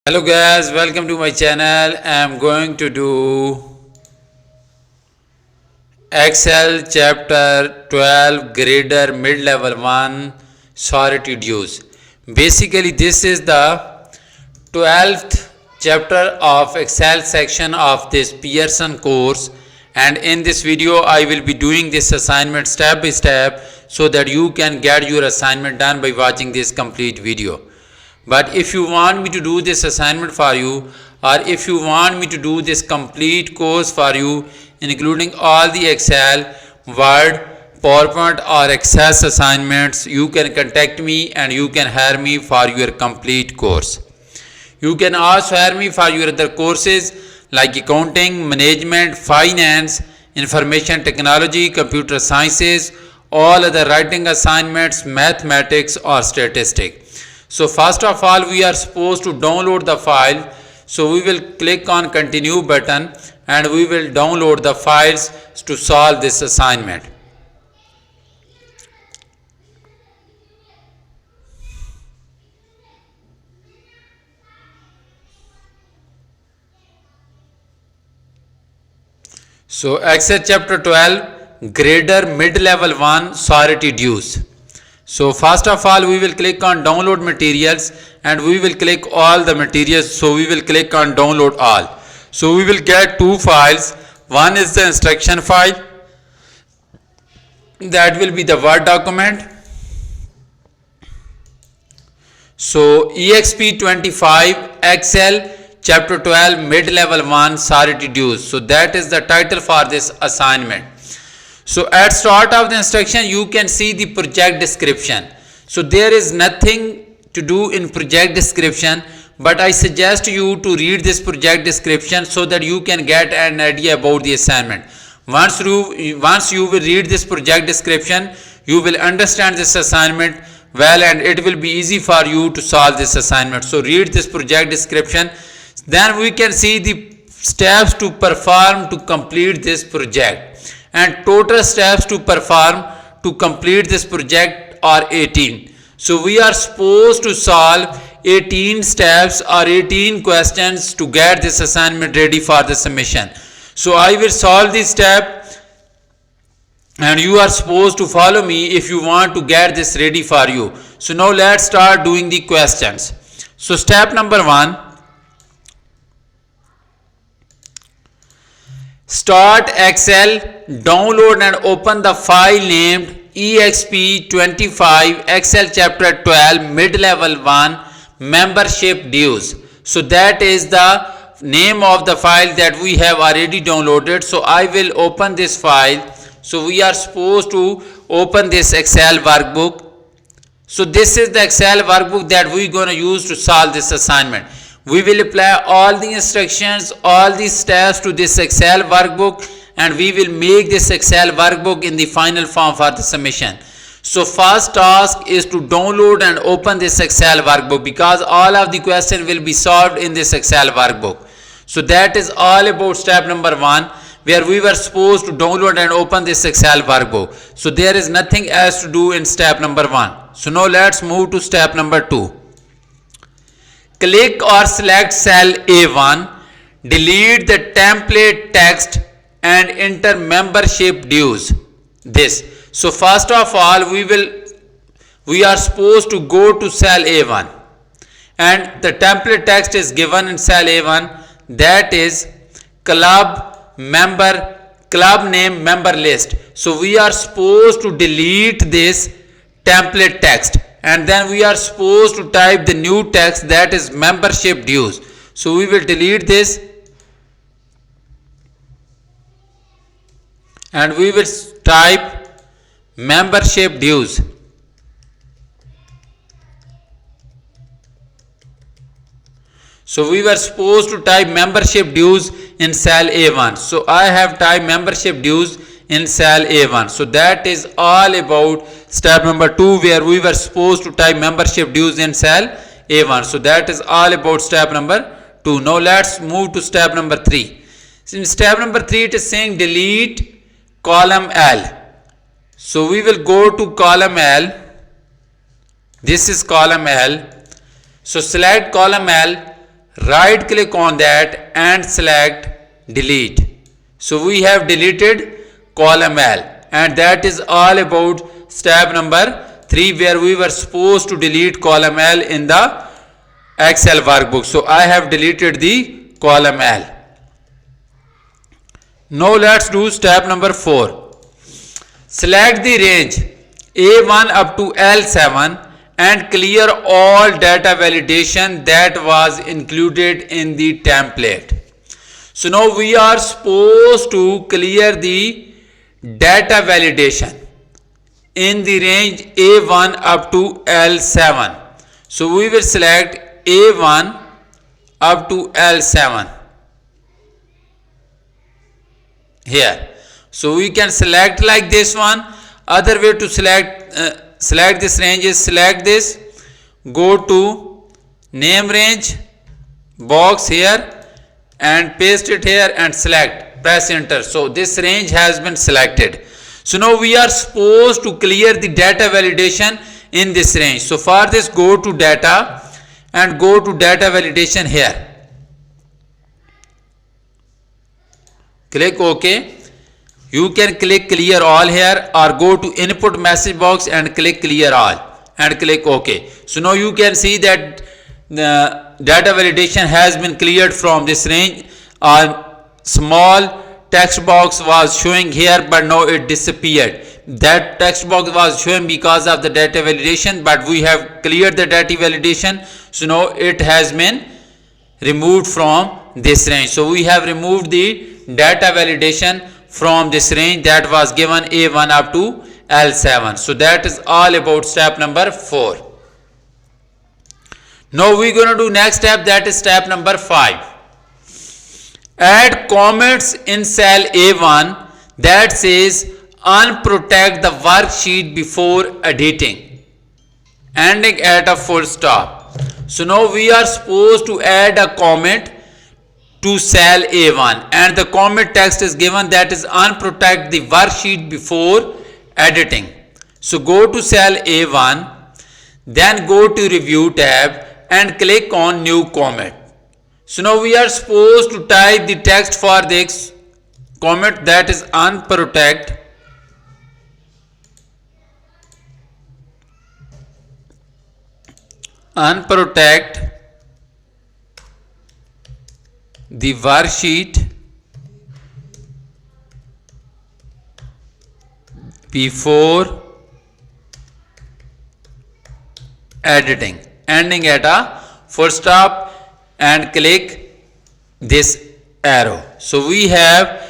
Hello guys, welcome to my channel. I'm going to do Excel chapter 12 grader mid-level 1 sorority dues. Basically this is the 12th chapter of Excel section of this Pearson course, and in this video I will be doing this assignment step by step so that you can get your assignment done by watching this complete video. But if you want me to do this assignment for you, or if you want me to do this complete course for you, including all the Excel, Word, PowerPoint or Access assignments, you can contact me and you can hire me for your complete course. You can also hire me for your other courses like accounting, management, finance, information technology, computer sciences, all other writing assignments, mathematics or statistics. So first of all we are supposed to download the file. So we will click on continue button and we will download the files to solve this assignment. So Excel chapter 12 grader mid-level 1 sorority dues. So first of all we will click on download materials and we will click all the materials. So we will click on download all. So we will get two files. One is the instruction file, that will be the Word document. So EXP25 Excel chapter 12 mid-level 1 sorority dues. So that is the title for this assignment. So at start of the instruction you can see the project description. So there is nothing to do in project description, but I suggest you to read this project description so that you can get an idea about the assignment. Once you will read this project description, you will understand this assignment well and it will be easy for you to solve this assignment. So read this project description, then we can see the steps to perform to complete this project. And total steps to perform to complete this project are 18. So we are supposed to solve 18 steps or 18 questions to get this assignment ready for the submission. So I will solve this step and you are supposed to follow me if you want to get this ready for you. So now let's start doing the questions. So step number 1. Start Excel, download and open the file named EXP25 Excel chapter 12 mid-level 1 membership dues. So that is the name of the file that we have already downloaded. So I will open this file. So we are supposed to open this Excel workbook. So this is the Excel workbook that we are going to use to solve this assignment. We will apply all the instructions, all the steps to this Excel workbook, and we will make this Excel workbook in the final form for the submission. So first task is to download and open this Excel workbook because all of the questions will be solved in this Excel workbook. So that is all about step number 1, where we were supposed to download and open this Excel workbook. So there is nothing else to do in step number 1. So now let's move to step number 2. Click or select cell A1, delete the template text and enter membership dues. This. So first of all we are supposed to go to cell A1 and the template text is given in cell A1, that is club name member list. So we are supposed to delete this template text and then we are supposed to type the new text, that is membership dues. So we will delete this and we will type membership dues. So we were supposed to type membership dues in cell A1. So I have typed membership dues in cell A1. So that is all about step number 2, where we were supposed to type membership dues in cell A1. So that is all about step number 2. Now let's move to step number 3. So in step number 3 it is saying delete column L. So we will go to column L. This is column L. So select column L, right click on that and select delete. So we have deleted column L, and that is all about step number 3, where we were supposed to delete column L in the Excel workbook. So I have deleted the column L. Now let's do step number 4. Select the range A1 up to L7 and clear all data validation that was included in the template. So now we are supposed to clear the data validation in the range A1 up to L7. So we will select A1 up to L7 here. So we can select like this one. Other way to select this range is select this, go to name range box here and paste it here and select, press enter. So this range has been selected. So now we are supposed to clear the data validation in this range. So for this, go to data and go to data validation here. Click OK. You can click clear all here or go to input message box and click clear all and click OK. So now you can see that the data validation has been cleared from this range. A small text box was showing here, but now it disappeared. That text box was showing because of the data validation, but we have cleared the data validation. So now it has been removed from this range. So we have removed the data validation from this range that was given A1 up to L7. So that is all about step number 4. Now we're going to do next step, that is step number 5. Add comments in cell A1 that says unprotect the worksheet before editing, ending at a full stop. So now we are supposed to add a comment to cell A1 and the comment text is given that is unprotect the worksheet before editing. So go to cell A1, then go to review tab and click on new comment. So now we are supposed to type the text for this comment, that is unprotect the worksheet before editing, ending at a full stop and click this arrow. So we have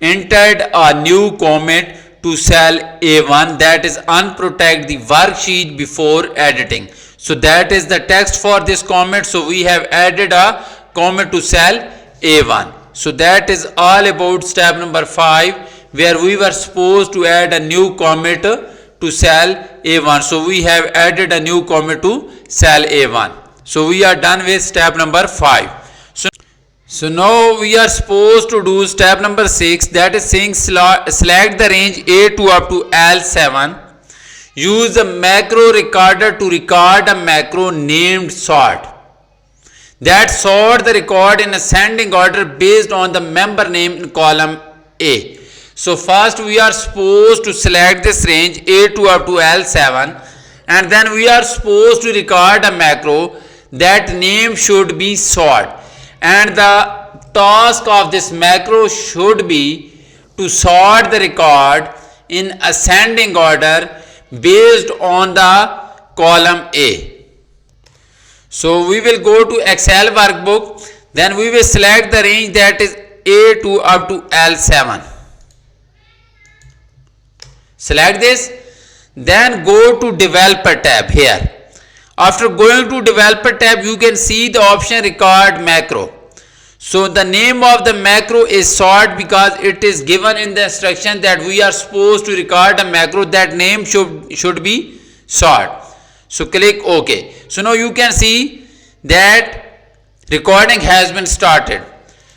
entered a new comment to cell A1, that is unprotect the worksheet before editing. So that is the text for this comment. So we have added a comment to cell A1. So that is all about step number 5, where we were supposed to add a new comment to cell A1. So we have added a new comment to cell A1. So we are done with step number 5. So now we are supposed to do step number 6, that is saying select the range A2 up to L7. Use the macro recorder to record a macro named sort that sort the record in ascending order based on the member name in column A. So first we are supposed to select this range A2 up to L7 and then we are supposed to record a macro that name should be sort, and the task of this macro should be to sort the record in ascending order based on the column A. So we will go to Excel workbook, then we will select the range that is A2 up to L7. Select this, then go to developer tab here. After going to developer tab, you can see the option record macro. So the name of the macro is sort because it is given in the instruction that we are supposed to record a macro that name should be sort. So click OK. So now you can see that recording has been started.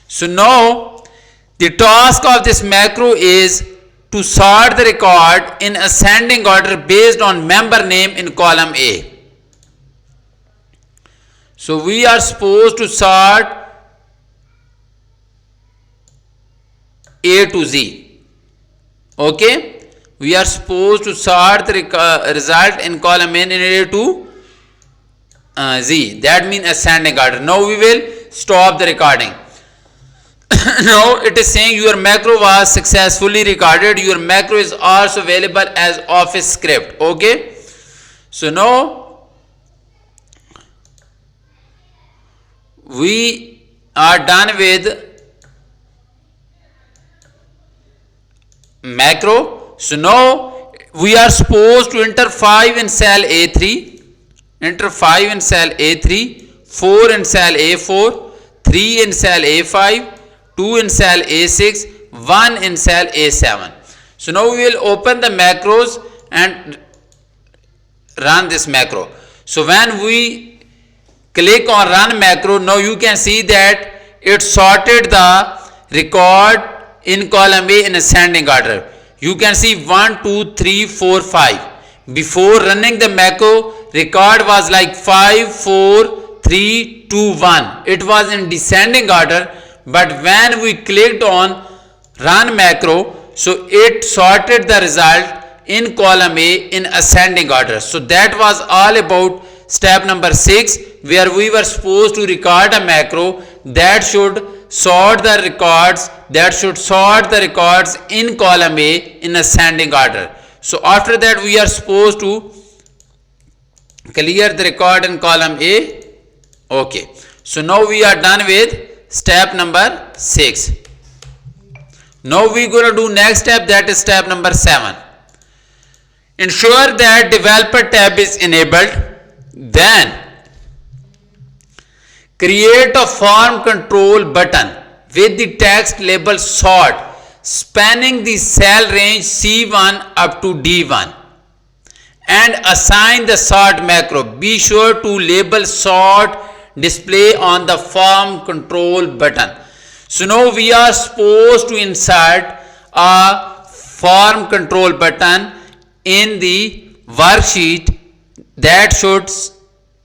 So now the task of this macro is to sort the record in ascending order based on member name in column A. So we are supposed to sort A to Z. Okay, we are supposed to sort the result in column N in A to Z. That means ascending order. Now we will stop the recording. Now it is saying your macro was successfully recorded. Your macro is also available as office script. Okay, so now we are done with macro. So now we are supposed to enter 5 in cell A3, enter 5 in cell A3, 4 in cell A4, 3 in cell A5, 2 in cell A6, 1 in cell A7. So now we will open the macros and run this macro. So when we click on run macro, now you can see that it sorted the record in column A in ascending order. You can see 1, 2, 3, 4, 5. Before running the macro, record was like 5, 4, 3, 2, 1. It was in descending order, but when we clicked on run macro, so it sorted the result in column A in ascending order. So that was all about step number 6, where we were supposed to record a macro that should sort the records in column A in ascending order. So after that we are supposed to clear the record in column A. Okay, so now we are done with step number 6. Now we gonna do next step, that is step number 7. Ensure that developer tab is enabled. Then create a form control button with the text label sort spanning the cell range C1 up to D1 and assign the sort macro. Be sure to label sort display on the form control button. So now we are supposed to insert a form control button in the worksheet that should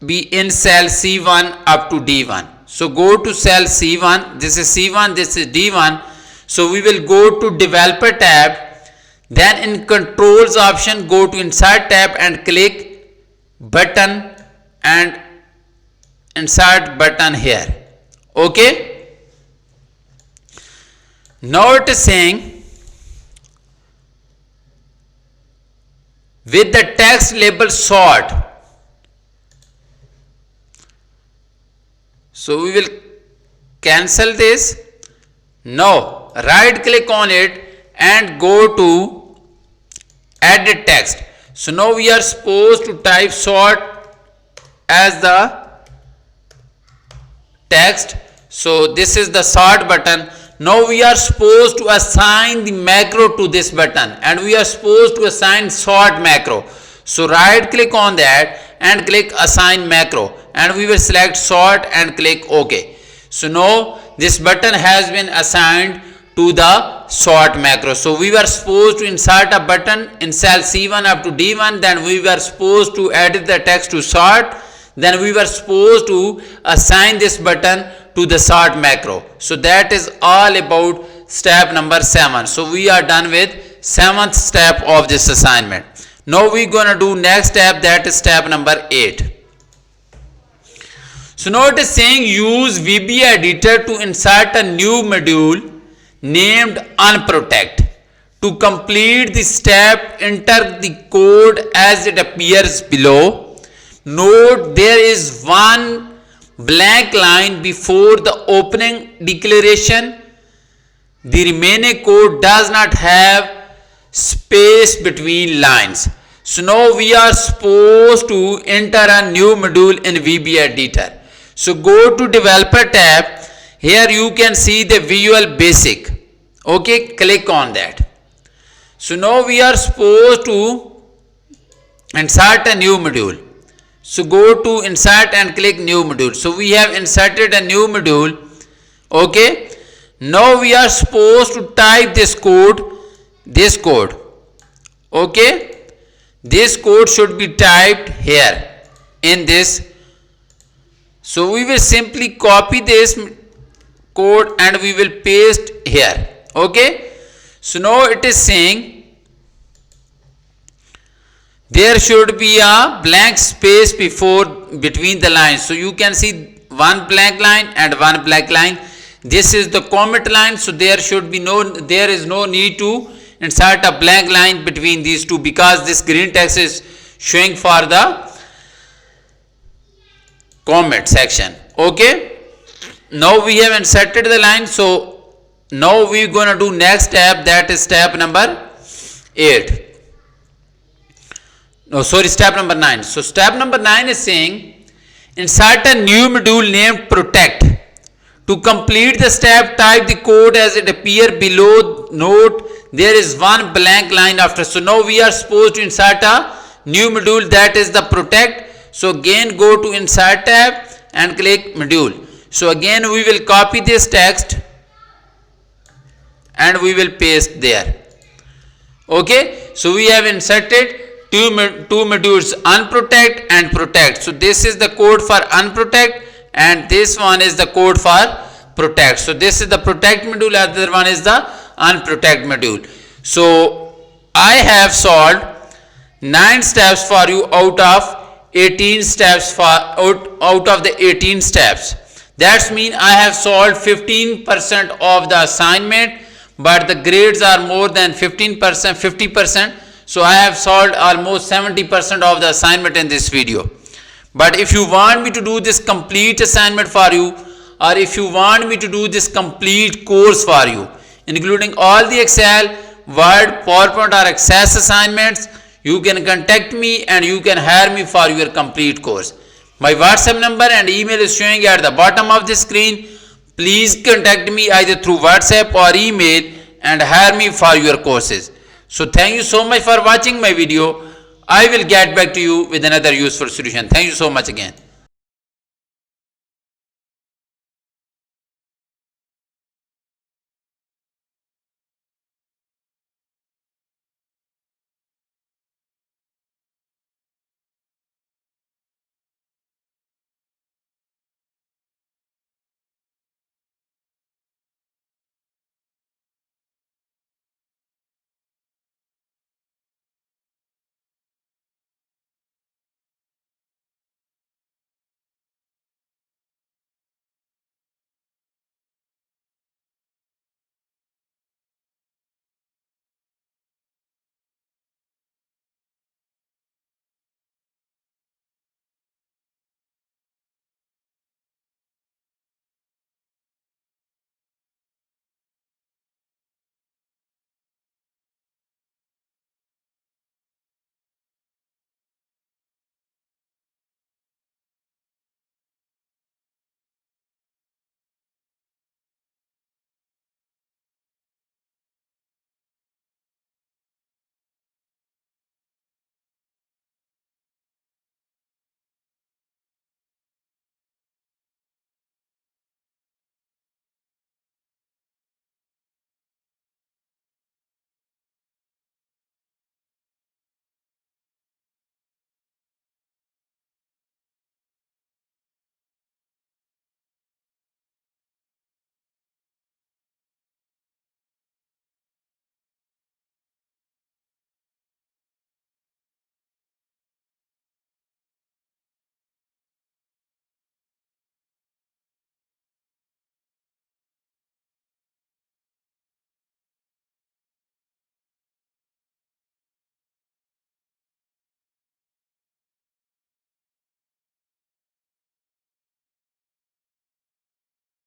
be in cell C1 up to D1. So go to cell C1, this is C1, this is D1. So we will go to developer tab, then in controls option go to insert tab and click button and insert button here. Okay, now it is saying with the text label sort. So we will cancel this. Now right click on it and go to edit text. So now we are supposed to type sort as the text. So this is the sort button. Now we are supposed to assign the macro to this button and we are supposed to assign sort macro. So right click on that and click assign macro and we will select sort and click OK. So now this button has been assigned to the sort macro. So we were supposed to insert a button in cell C1 up to D1, then we were supposed to edit the text to sort, then we were supposed to assign this button to the sort macro. So that is all about step number 7. So we are done with 7th step of this assignment. Now we gonna do next step, that is step number 8. So now it is saying use VB editor to insert a new module named unprotect. To complete this step, enter the code as it appears below. Note there is one blank line before the opening declaration. The remaining code does not have space between lines. So now we are supposed to enter a new module in VB editor. So go to developer tab. Here you can see the Visual Basic. Okay, click on that. So now we are supposed to insert a new module. So go to insert and click new module. So we have inserted a new module. Okay, now we are supposed to type this code. Okay, this code should be typed here in this So we will simply copy this code and we will paste here. Okay. So now it is saying there should be a blank space between the lines. So you can see one blank line and one blank line. This is the comment line. So there is no need to insert a blank line between these two, because this green text is showing for the comment section. Okay. Now we have inserted the line. So now we are going to do next step, that is step number 8. No, sorry, step number 9. So step number 9 is saying insert a new module named protect. To complete the step, type the code as it appears below. Note there is one blank line after. So now we are supposed to insert a new module, that is the protect. So again go to insert tab and click module. So again we will copy this text and we will paste there. Okay. So we have inserted two modules, unprotect and protect. So this is the code for unprotect and this one is the code for protect. So this is the protect module, other one is the unprotect module. So I have solved 9 steps for you out of 18 steps out of the 18 steps. That means I have solved 15% of the assignment, but the grades are more than 15%, 50%. So I have solved almost 70% of the assignment in this video. But if you want me to do this complete assignment for you, or if you want me to do this complete course for you, including all the Excel, Word, PowerPoint or Access assignments, you can contact me and you can hire me for your complete course. My WhatsApp number and email is showing at the bottom of the screen. Please contact me either through WhatsApp or email and hire me for your courses. So thank you so much for watching my video. I will get back to you with another useful solution. Thank you so much again.